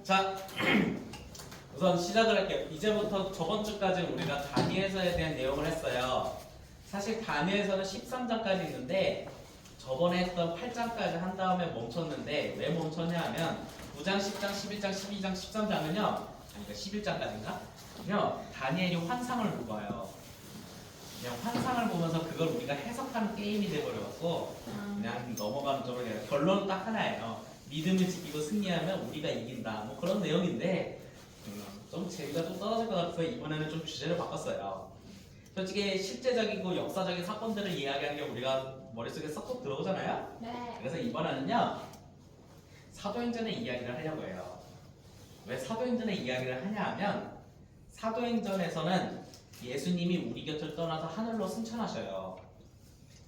자, 우선 시작을 할게요. 이제부터 저번 주까지 우리가 다니엘서에 대한 내용을 했어요. 사실 다니엘서는 13장까지 있는데 저번에 했던 8장까지 한 다음에 멈췄는데 왜 멈췄냐 하면 9장, 10장, 11장, 12장, 13장은요 그러니까 11장까지인가? 다니엘이 환상을 보고 와요. 그냥 환상을 보면서 그걸 우리가 해석하는 게임이 돼버려갖고 그냥 넘어가는 쪽으로 그냥 결론은 딱 하나예요. 믿음을 지키고 승리하면 우리가 이긴다. 뭐 그런 내용인데 좀 재미가 좀 떨어질 것 같아서 이번에는 좀 주제를 바꿨어요. 솔직히 실제적이고 역사적인 사건들을 이야기하는 게 우리가 머릿속에 쏙쏙 들어오잖아요. 네. 그래서 이번에는요 사도행전의 이야기를 하려고 해요. 왜 사도행전의 이야기를 하냐 하면 사도행전에서는 예수님이 우리 곁을 떠나서 하늘로 승천하셔요.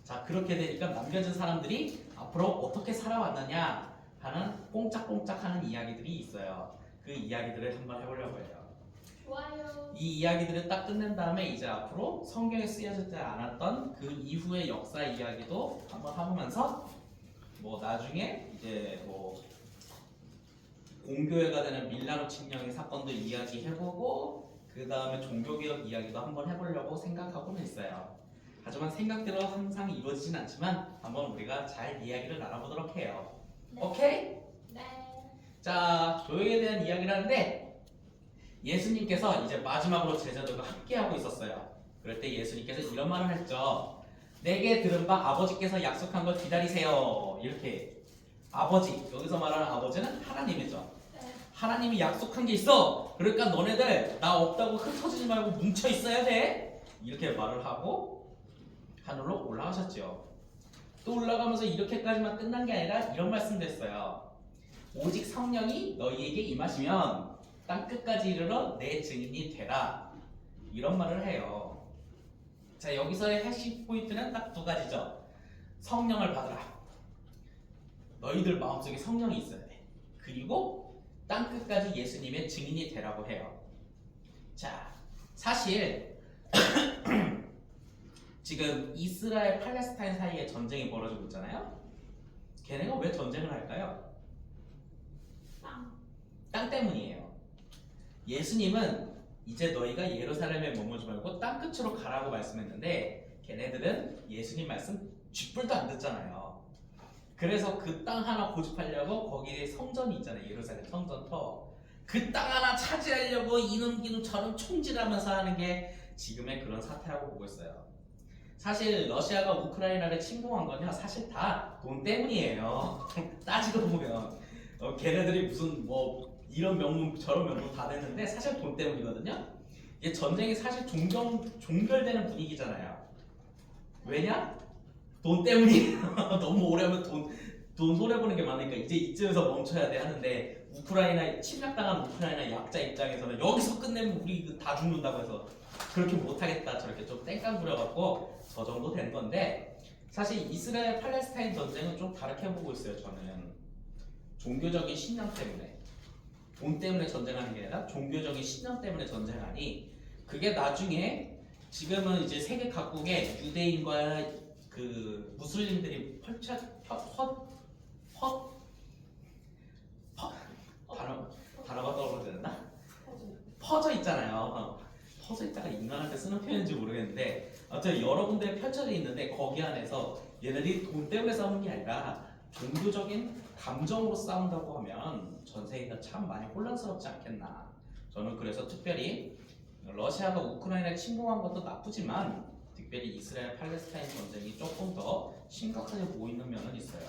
자, 그렇게 되니까 남겨진 사람들이 앞으로 어떻게 살아왔느냐 하는 꽁짝꽁짝 하는 이야기들이 있어요. 그 이야기들을 한번 해보려고 해요. 좋아요. 이 이야기들을 딱 끝낸 다음에 이제 앞으로 성경에 쓰여지지 않았던 그 이후의 역사 이야기도 한번 해보면서 뭐 나중에 이제 뭐 공교회가 되는 밀라노 칙령의 사건도 이야기해보고 그 다음에 종교개혁 이야기도 한번 해보려고 생각하고는 있어요. 하지만 생각대로 항상 이루어지진 않지만 한번 우리가 잘 이야기를 나눠보도록 해요. 네. 오케이? 네. 자, 교회에 대한 이야기를 하는데 예수님께서 이제 마지막으로 제자들과 함께하고 있었어요. 그럴 때 예수님께서 이런 말을 했죠. 내게 들은 바 아버지께서 약속한 걸 기다리세요. 이렇게 아버지, 여기서 말하는 아버지는 하나님이죠. 네. 하나님이 약속한 게 있어. 그러니까 너네들 나 없다고 흩어지지 말고 뭉쳐 있어야 돼. 이렇게 말을 하고 하늘로 올라가셨죠. 또 올라가면서 이렇게까지만 끝난 게 아니라 이런 말씀도 했어요. 오직 성령이 너희에게 임하시면 땅 끝까지 이르러 내 증인이 되라. 이런 말을 해요. 자, 여기서의 핵심 포인트는 딱 두 가지죠. 성령을 받으라. 너희들 마음속에 성령이 있어야 돼. 그리고 땅 끝까지 예수님의 증인이 되라고 해요. 자, 사실 지금 이스라엘 팔레스타인 사이에 전쟁이 벌어지고 있잖아요. 걔네가 왜 전쟁을 할까요? 땅 때문이에요. 예수님은 이제 너희가 예루살렘에 머물지 말고 땅 끝으로 가라고 말씀했는데 걔네들은 예수님 말씀 쥐뿔도 안 듣잖아요. 그래서 그 땅 하나 고집하려고 거기에 성전이 있잖아요. 예루살렘 성전터. 그 땅 하나 차지하려고 이놈기놈 저놈 총질하면서 하는 게 지금의 그런 사태라고 보고 있어요. 사실 러시아가 우크라이나를 침공한 건요 사실 다 돈 때문이에요. 따지고 보면 걔네들이 무슨 뭐 이런 명문 저런 명문 다 냈는데 사실 돈 때문이거든요. 이게 전쟁이 사실 종결되는 분위기잖아요. 왜냐? 돈 때문이에요. 너무 오래 하면 돈 손해보는 게 많으니까 이제 이쯤에서 멈춰야 돼 하는데 우크라이나 침략당한 우크라이나 약자 입장에서는 여기서 끝내면 우리 다 죽는다고 해서 그렇게 못하겠다 저렇게 좀 땡깡 부려갖고 저 정도 된 건데 사실 이스라엘 팔레스타인 전쟁은 좀 다르게 보고 있어요. 저는 종교적인 신념 때문에 돈 때문에 전쟁하는 게 아니라 종교적인 신념 때문에 전쟁하니 그게 나중에 지금은 이제 세계 각국의 유대인과 그 무슬림들이 단어가 떨어졌나? 퍼져 있잖아요. 퍼져 있다가 인간한테 쓰는 표현인지 모르겠는데 아무튼 여러 군데 펼쳐져 있는데 거기 안에서 얘네들이 돈 때문에 싸우는 게 아니라 종교적인 감정으로 싸운다고 하면 전 세계가 참 많이 혼란스럽지 않겠나. 저는 그래서 특별히 러시아가 우크라이나에 침공한 것도 나쁘지만 특별히 이스라엘 팔레스타인 전쟁이 조금 더 심각하게 보이는 면은 있어요.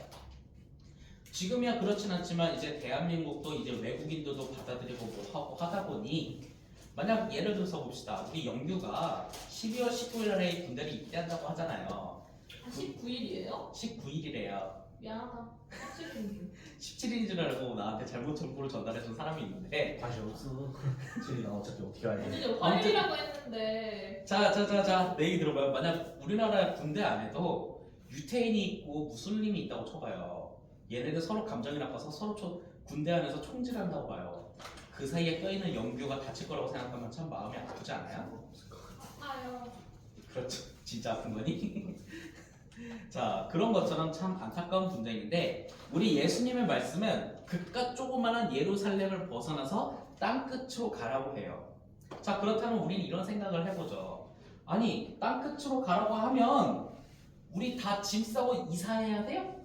지금이야 그렇진 않지만 이제 대한민국도 이제 외국인들도 받아들이고 뭐 하고 하다 보니 만약 예를 들어서 봅시다. 우리 영규가 12월 19일 날에 군대를 입대한다고 하잖아요. 19일이에요? 19일이래요. 미안하다. 17일. 17일인 줄 알고 나한테 잘못 정보를 전달해준 사람이 있는데 관심 없어. 지금 나 어차피 어떻게 알지? 오늘 화요일이라고 했는데. 자, 내 얘기 들어봐요. 만약 우리나라 군대 안에도 유태인이 있고 무슬림이 있다고 쳐봐요. 얘네들 서로 감정이 나빠서 서로 군대 안에서 총질한다고 봐요. 그 사이에 껴있는 영규가 다칠 거라고 생각하면 참 마음이 아프지 않아요? 아파요. 그렇죠. 진짜 아픈 거니? 자, 그런 것처럼 참 안타까운 분쟁인데 우리 예수님의 말씀은 그깟 조그만한 예루살렘을 벗어나서 땅끝으로 가라고 해요. 자, 그렇다면 우리는 이런 생각을 해보죠. 아니, 땅끝으로 가라고 하면 우리 다 짐 싸고 이사해야 돼요?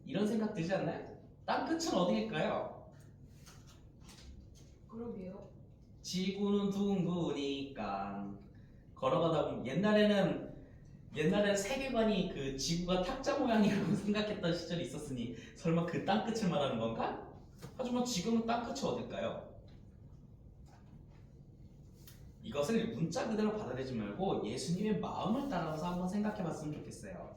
이런 생각 들지 않나요? 땅끝은 어디일까요? 그러게요. 지구는 둥그니까 걸어가다 보면 옛날에는 세계관이 그 지구가 탁자 모양이라고 생각했던 시절이 있었으니 설마 그 땅끝을 말하는 건가? 하지만 지금은 땅끝이 어딜까요? 이것을 문자 그대로 받아들이지 말고 예수님의 마음을 따라서 한번 생각해 봤으면 좋겠어요.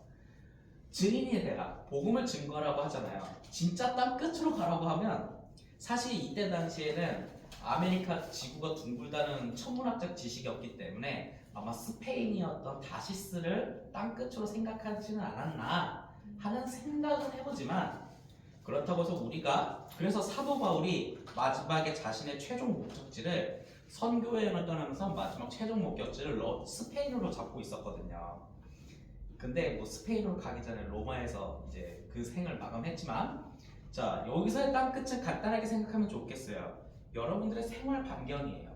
증인이 되라, 복음을 증거라고 하잖아요. 진짜 땅끝으로 가라고 하면 사실 이때 당시에는 아메리카 지구가 둥글다는 천문학적 지식이 없기 때문에 아마 스페인이었던 다시스를 땅끝으로 생각하지는 않았나 하는 생각은 해보지만 그렇다고 해서 우리가 그래서 사도 바울이 마지막에 자신의 최종 목적지를 선교 여행을 떠나면서 마지막 최종 목적지를 스페인으로 잡고 있었거든요. 근데 뭐 스페인으로 가기 전에 로마에서 이제 그 생을 마감했지만 자 여기서의 땅끝은 간단하게 생각하면 좋겠어요. 여러분들의 생활 반경이에요.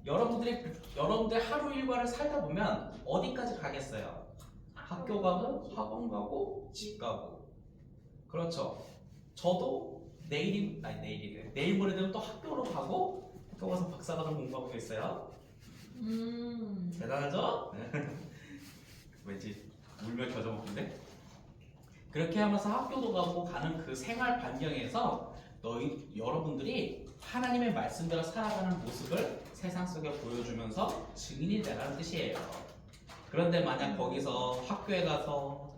여러분들의 하루 일과를 살다 보면 어디까지 가겠어요? 학교 가고 학원 가고 집 가고 그렇죠. 저도 내일 모레 되면 또 학교로 가고 학교 가서 박사과정 공부하고 있어요. 대단하죠? 왠지 울며 겨자 먹는데 그렇게 하면서 학교도 가고 가는 그 생활 반경에서 여러분들이 하나님의 말씀대로 살아가는 모습을 세상 속에 보여주면서 증인이 되라는 뜻이에요. 그런데 만약 거기서 학교에 가서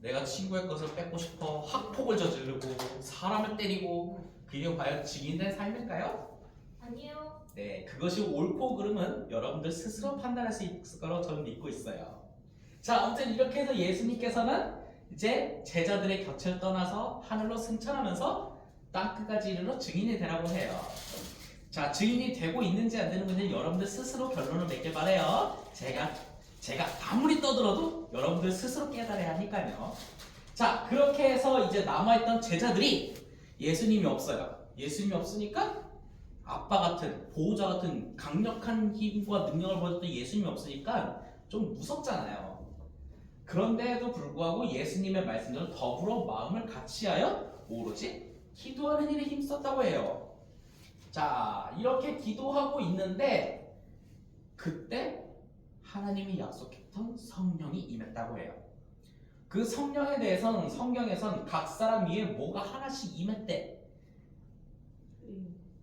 내가 친구의 것을 뺏고 싶어 학폭을 저지르고 사람을 때리고 그게 과연 증인된 삶일까요? 아니요. 네, 그것이 옳고 그름은 여러분들 스스로 판단할 수 있을 거라고 저는 믿고 있어요. 자, 아무튼 이렇게 해서 예수님께서는 이제 제자들의 곁을 떠나서 하늘로 승천하면서 땅끝까지 이르러 증인이 되라고 해요. 자, 증인이 되고 있는지 안 되는 건지 여러분들 스스로 결론을 맺길 바래요. 제가 아무리 떠들어도 여러분들 스스로 깨달아야 하니까요. 자, 그렇게 해서 이제 남아있던 제자들이 예수님이 없어요. 예수님이 없으니까 아빠 같은 보호자 같은 강력한 힘과 능력을 보여줬던 예수님이 없으니까 좀 무섭잖아요. 그런데도 불구하고 예수님의 말씀대로 더불어 마음을 같이하여 오로지 기도하는 일에 힘썼다고 해요. 자, 이렇게 기도하고 있는데 그때 하나님이 약속했던 성령이 임했다고 해요. 그 성령에 대해서는 성경에선 각 사람 위에 뭐가 하나씩 임했대.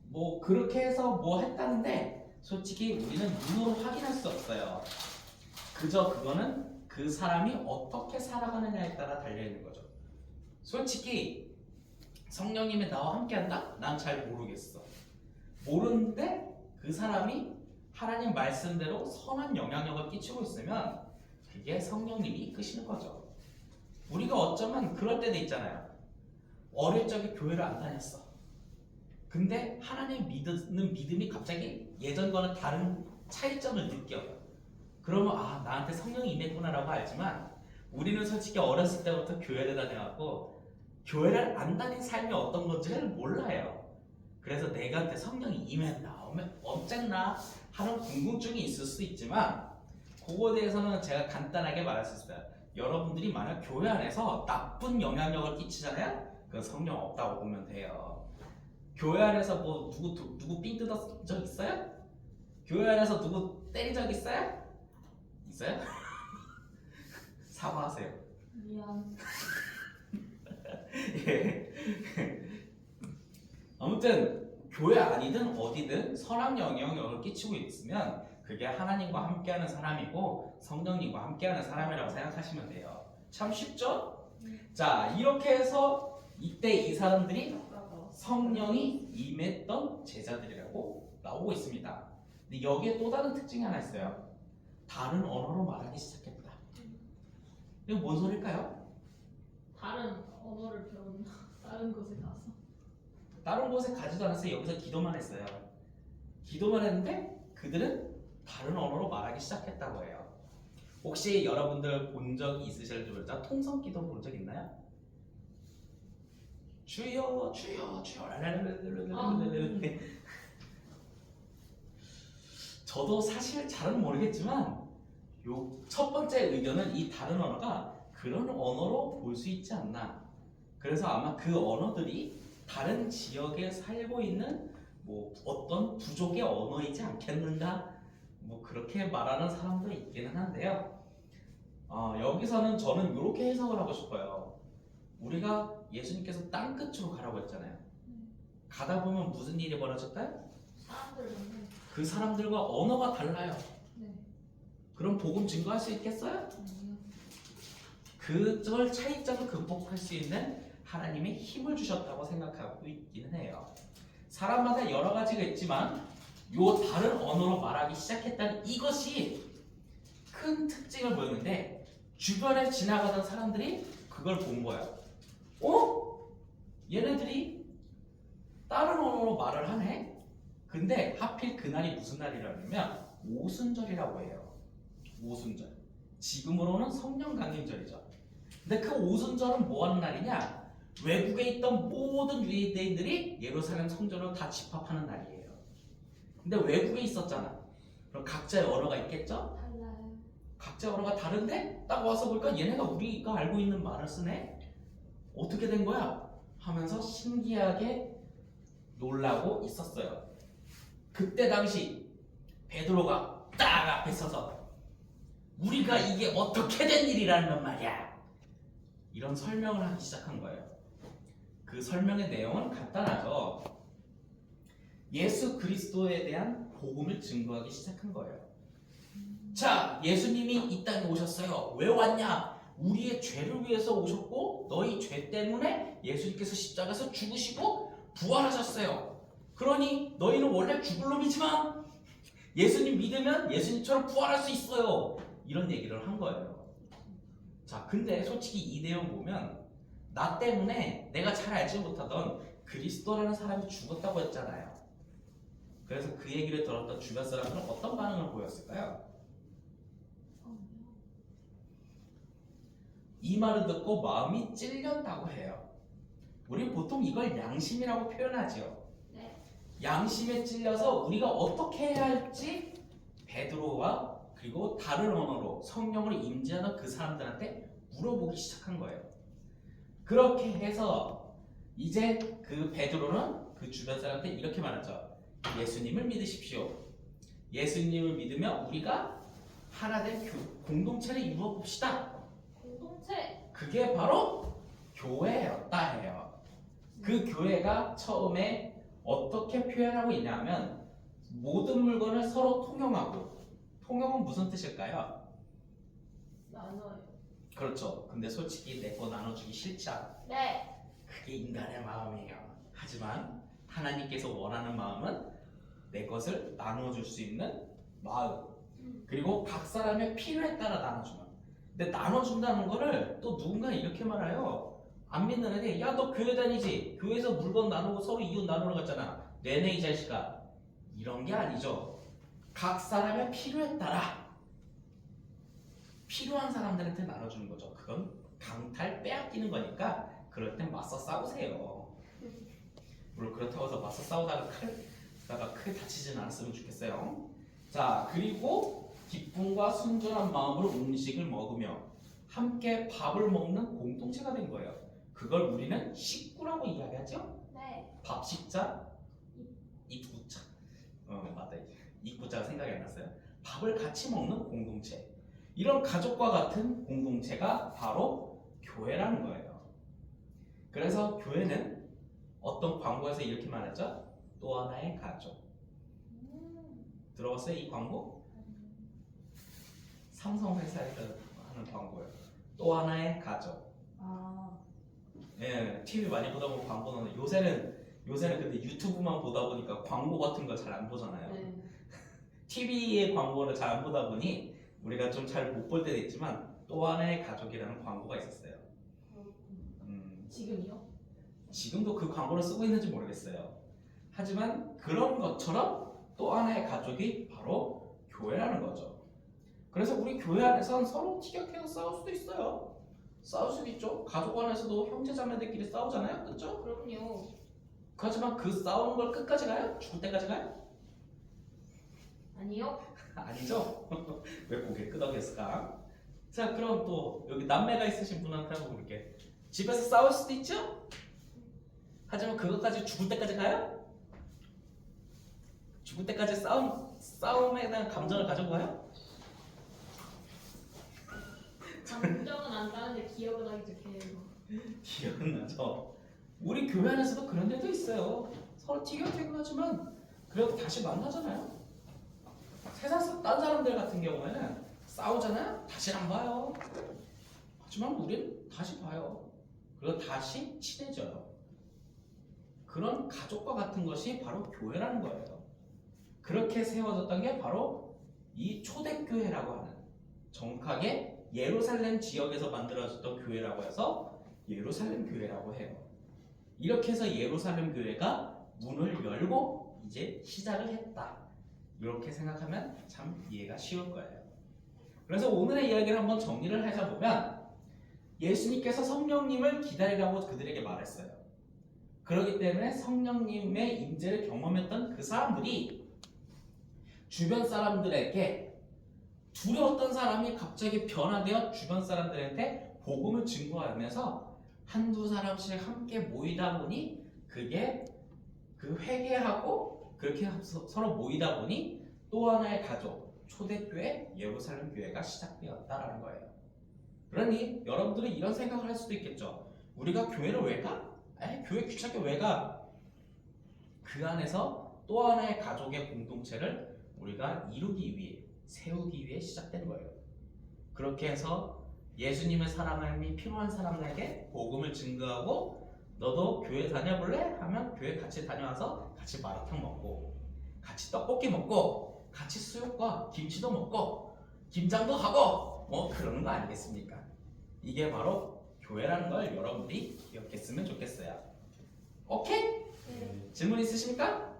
뭐 그렇게 해서 뭐 했다는데 솔직히 우리는 눈으로 확인할 수 없어요. 그저 그거는 그 사람이 어떻게 살아가느냐에 따라 달려있는 거죠. 솔직히 성령님이 나와 함께한다? 난 잘 모르겠어. 모르는데 그 사람이 하나님 말씀대로 선한 영향력을 끼치고 있으면 그게 성령님이 이끄시는 거죠. 우리가 어쩌면 그럴 때도 있잖아요. 어릴 적에 교회를 안 다녔어. 근데 하나님 믿는 믿음이 갑자기 예전과는 다른 차이점을 느껴. 그러면 아 나한테 성령이 임했구나라고 알지만 우리는 솔직히 어렸을 때부터 교회를 다녀갖고 교회를 안 다닌 삶이 어떤 건지를 몰라요. 그래서 내가한테 성령이 임했나 없쨌나 하는 궁금증이 있을 수 있지만 그거에 대해서는 제가 간단하게 말할 수 있어요. 여러분들이 만약 교회 안에서 나쁜 영향력을 끼치잖아요? 그건 성령 없다고 보면 돼요. 교회 안에서 뭐 누구 삥 뜯은 적 있어요? 교회 안에서 누구 때린 적 있어요? 있어요? 사과하세요. 미안. 예. 아무튼 교회 아니든 어디든 선한 영향력을 끼치고 있으면 그게 하나님과 함께하는 사람이고 성령님과 함께하는 사람이라고 생각하시면 돼요. 참 쉽죠? 자, 이렇게 해서 이때 이 사람들이 성령이 임했던 제자들이라고 나오고 있습니다. 근데 여기에 또 다른 특징이 하나 있어요. 다른 언어로 말하기 시작했다. 이거 뭔 소릴까요? 다른 언어를 배웠나? 다른 곳에 가서. 다른 곳에 가지도 않았어요. 여기서 기도만 했어요. 기도만 했는데 그들은 다른 언어로 말하기 시작했다고 해요. 혹시 여러분들 본 적 있으실지 모르죠? 통성기도 본 적 있나요? 주여 주여 주여 랄랄랄랄랄랄랄랄. 저도 사실 잘은 모르겠지만 요 첫 번째 의견은 이 다른 언어가 그런 언어로 볼 수 있지 않나. 그래서 아마 그 언어들이 다른 지역에 살고 있는 뭐 어떤 부족의 언어이지 않겠는가, 뭐 그렇게 말하는 사람도 있기는 한데요. 여기서는 저는 이렇게 해석을 하고 싶어요. 우리가 예수님께서 땅 끝으로 가라고 했잖아요. 가다 보면 무슨 일이 벌어질까요? 사람들 만나요. 그 사람들과 언어가 달라요. 네. 그럼 복음 증거할 수 있겠어요? 아니요. 그걸 차이점을 극복할 수 있는 하나님의 힘을 주셨다고 생각하고 있기는 해요. 사람마다 여러 가지가 있지만 요 다른 언어로 말하기 시작했다는 이것이 큰 특징을 보이는데 주변에 지나가던 사람들이 그걸 본 거예요. 얘네들이 다른 언어로 말을 하네? 근데 하필 그날이 무슨 날이라면 오순절이라고 해요. 오순절. 지금으로는 성령 강림절이죠. 근데 그 오순절은 뭐 하는 날이냐? 외국에 있던 모든 유대인들이 예루살렘 성전으로 다 집합하는 날이에요. 근데 외국에 있었잖아. 그럼 각자의 언어가 있겠죠? 달라요. 각자 언어가 다른데 딱 와서 보니까 얘네가 우리가 알고 있는 말을 쓰네? 어떻게 된 거야? 하면서 신기하게 놀라고 있었어요. 그때 당시 베드로가 딱 앞에 서서 우리가 이게 어떻게 된 일이라는 말이야, 이런 설명을 하기 시작한 거예요. 그 설명의 내용은 간단하죠. 예수 그리스도에 대한 복음을 증거하기 시작한 거예요. 자, 예수님이 이 땅에 오셨어요. 왜 왔냐? 우리의 죄를 위해서 오셨고 너희 죄 때문에 예수님께서 십자가에서 죽으시고 부활하셨어요. 그러니 너희는 원래 죽을 놈이지만 예수님 믿으면 예수님처럼 부활할 수 있어요. 이런 얘기를 한 거예요. 자, 근데 솔직히 이 내용 보면 나 때문에 내가 잘 알지 못하던 그리스도라는 사람이 죽었다고 했잖아요. 그래서 그 얘기를 들었던 주변 사람들은 어떤 반응을 보였을까요? 이 말을 듣고 마음이 찔렸다고 해요. 우리 보통 이걸 양심이라고 표현하지요. 네. 양심에 찔려서 우리가 어떻게 해야 할지 베드로와 그리고 다른 언어로 성령을 임재하는 그 사람들한테 물어보기 시작한 거예요. 그렇게 해서 이제 그 베드로는 그 주변 사람한테 이렇게 말하죠. 예수님을 믿으십시오. 예수님을 믿으면 우리가 하나 된 공동체를 이루어 봅시다. 공동체. 그게 바로 교회였다 해요. 그 교회가 처음에 어떻게 표현하고 있냐면 모든 물건을 서로 통용하고, 통용은 무슨 뜻일까요? 나눠요. 그렇죠. 근데 솔직히 내 거 나눠주기 싫지 않아. 네. 그게 인간의 마음이에요. 하지만 하나님께서 원하는 마음은 내 것을 나눠줄 수 있는 마음, 그리고 각 사람의 필요에 따라 나눠주는. 근데 나눠준다는 거를 또 누군가 이렇게 말해요. 안 믿는 애들, 야 너 교회 다니지? 교회에서 물건 나누고 서로 이웃 나누러 갔잖아. 내내 이 자식아. 이런 게 아니죠. 각 사람의 필요에 따라 필요한 사람들한테 나눠주는 거죠. 그건 강탈 빼앗기는 거니까 그럴 땐 맞서 싸우세요. 물론 그렇다고 해서 맞서 싸우다가 크게 다치지는 않았으면 좋겠어요. 자, 그리고 기쁨과 순전한 마음으로 음식을 먹으며 함께 밥을 먹는 공동체가 된 거예요. 그걸 우리는 식구라고 이야기하죠. 네. 밥 식자, 입구자. 맞다. 입구자가 생각이 안 났어요. 밥을 같이 먹는 공동체. 이런 가족과 같은 공동체가 바로 교회라는 거예요. 그래서 교회는 어떤 광고에서 이렇게 말하죠. 또 하나의 가족. 들어봤어요? 이 광고? 삼성 회사에서 하는 광고예요. 또 하나의 가족. 아. 예, TV 많이 보다 보면 광고는 요새는 근데 유튜브만 보다 보니까 광고 같은 거 잘 안 보잖아요. 네. TV의 광고를 잘 안 보다 보니 우리가 좀 잘 못 볼 때도 있지만 또 하나의 가족이라는 광고가 있었어요. 지금요? 지금도 그 광고를 쓰고 있는지 모르겠어요. 하지만 그런 것처럼 또 하나의 가족이 바로 교회라는 거죠. 그래서 우리 교회 안에서는 서로 티격태격 싸울 수도 있어요. 싸울 수도 있죠. 가족 안에서도 형제자매들끼리 싸우잖아요. 그렇죠? 그럼요. 하지만 그 싸우는 걸 끝까지 가요? 죽을 때까지 가요? 아니요. 아니죠? 왜 고개 끄덕였을까? 자, 그럼 또 여기 남매가 있으신 분한테 한번 볼게. 집에서 싸울 수도 있죠? 하지만 그것까지 죽을 때까지 가요? 죽을 때까지 싸움에 대한 감정을 가지고 가요? 감정은 안 나는데 기억은 하기 좋게요. 기억은 나죠? 우리 교회 안에서도 그런 데도 있어요. 서로 티격태격하지만 그래도 다시 만나잖아요. 세상 딴 사람들 같은 경우에는 싸우잖아요. 다시 안 봐요. 하지만 우린 다시 봐요. 그리고 다시 친해져요. 그런 가족과 같은 것이 바로 교회라는 거예요. 그렇게 세워졌던 게 바로 이 초대교회라고 하는, 정확하게 예루살렘 지역에서 만들어졌던 교회라고 해서 예루살렘 교회라고 해요. 이렇게 해서 예루살렘 교회가 문을 열고 이제 시작을 했다. 이렇게 생각하면 참 이해가 쉬울 거예요. 그래서 오늘의 이야기를 한번 정리를 해보면, 예수님께서 성령님을 기다리라고 그들에게 말했어요. 그렇기 때문에 성령님의 임재를 경험했던 그 사람들이 주변 사람들에게, 두려웠던 사람이 갑자기 변화되어 주변 사람들한테 복음을 증거하면서 한두 사람씩 함께 모이다 보니, 그게 그 회개하고 그렇게 서로 모이다 보니 또 하나의 가족, 초대교회 예루살렘 교회가 시작되었다라는 거예요. 그러니 여러분들은 이런 생각을 할 수도 있겠죠. 우리가 교회를 왜 가? 교회 귀찮게 왜 가? 그 안에서 또 하나의 가족의 공동체를 우리가 이루기 위해, 세우기 위해 시작된 거예요. 그렇게 해서 예수님의 사랑함이 필요한 사람에게 복음을 증거하고, 너도 교회 다녀볼래? 하면 교회 같이 다녀와서 같이 마라탕 먹고, 같이 떡볶이 먹고, 같이 수육과 김치도 먹고, 김장도 하고, 뭐 그러는 거 아니겠습니까? 이게 바로 교회라는 걸 여러분들이 기억했으면 좋겠어요. 오케이? 네. 질문 있으십니까?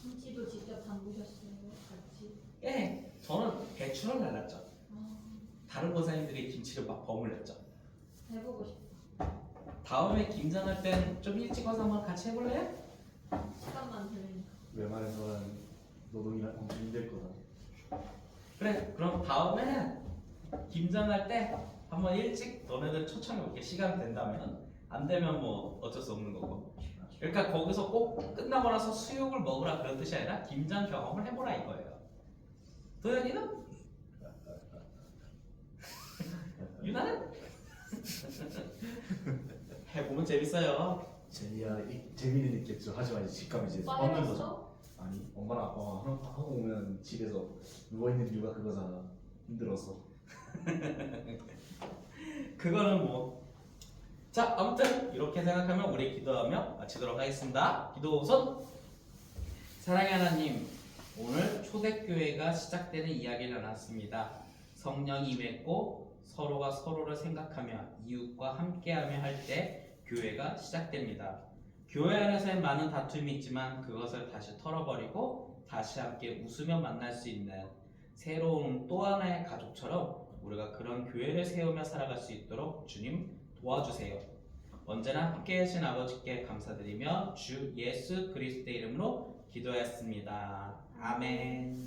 김치도 직접 담그셨어요, 같이. 예, 저는 배추를 날랐죠. 아, 다른 권사님들이 김치를 막 버무렸죠. 해보고 싶다. 다음에 김장할 땐 좀 일찍 와서 한번 같이 해볼래요? 시간만 되니까. 웬만해서는 노동이라 엄청 힘들 거다. 그래, 그럼 다음에는 김장할 때 한번 일찍 너네들 초청해볼게. 시간 된다면. 안 되면 뭐 어쩔 수 없는 거고. 그러니까 거기서 꼭 끝나고 나서 수육을 먹으라 그런 뜻이 아니라 김장 경험을 해보라 이거예요. 도현이는? 유나는? 해보면 재밌어요. 재미는 있겠죠. 하지만 이제 직감 이제 오빠 얻는 해봤어? 거죠. 아니, 엄마랑 아빠가 하고 오면 집에서 누워 있는 이유가 그거잖아. 힘들어서. 그거는 뭐. 자, 아무튼 이렇게 생각하면 우리 기도하며 마치도록 하겠습니다. 기도 우선. 사랑의 하나님, 오늘 초대교회가 시작되는 이야기를 나눴습니다. 성령이 임했고 서로가 서로를 생각하며 이웃과 함께하며 할 때 교회가 시작됩니다. 교회 안에서의 많은 다툼이 있지만 그것을 다시 털어버리고 다시 함께 웃으며 만날 수 있는 새로운 또 하나의 가족처럼 우리가 그런 교회를 세우며 살아갈 수 있도록 주님 도와주세요. 언제나 함께 하신 아버지께 감사드리며 주 예수 그리스도의 이름으로 기도했습니다. 아멘.